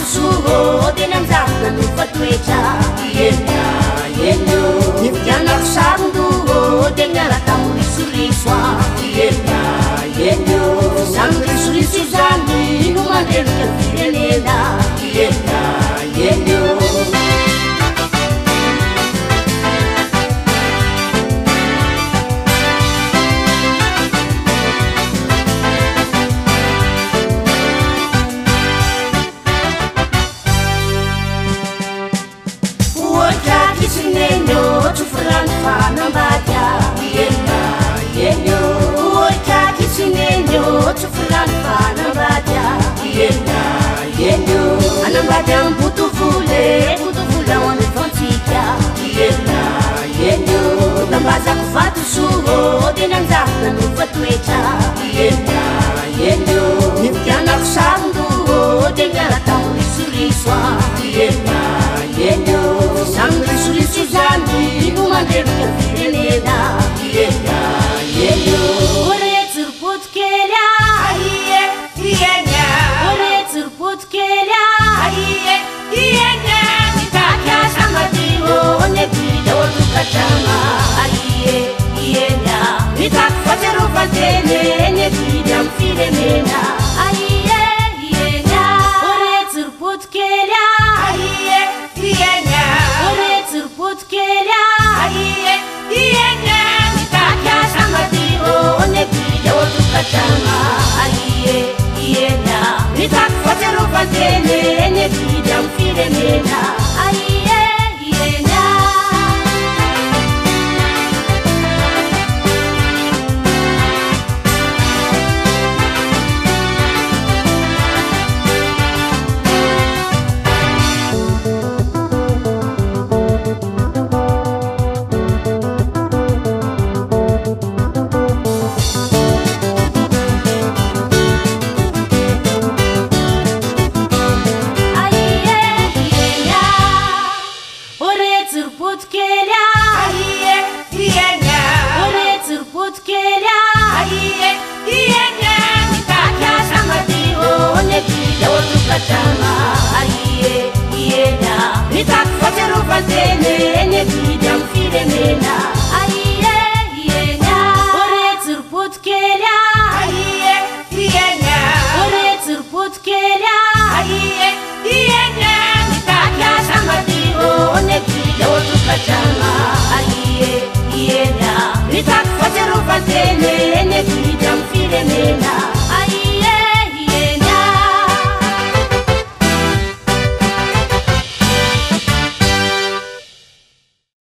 fatosoa teny amizarona no fatoetra nividianako sarondoa de miaraka morisoriso zany risoriso zany no mandreloka firenena Tufurani fanambaja Oika kisinenyo Tufurani fanambaja Anambaja mputuvule wane fontika Utambaza kufatu suho Dena mzaka nufatuecha Nividiana kusandu Dengara kamuri suriswa Sang risurisu zani Numanderuka firenena Ore turput kelya Ore turput kelya Nitakya samadiwo Nepida otukachama Nitak fatero fatene Nepida mfirenena Ore turput kelya Ore turput kelya Nitakya samadiwo Nepida otukachama Nitak fatero fatene Nepida mfirenena Nitak fatero fatene Nepida mfirenena Ore turput kelya Ore turput kelya Nitakya samadiwo Nepida otukachama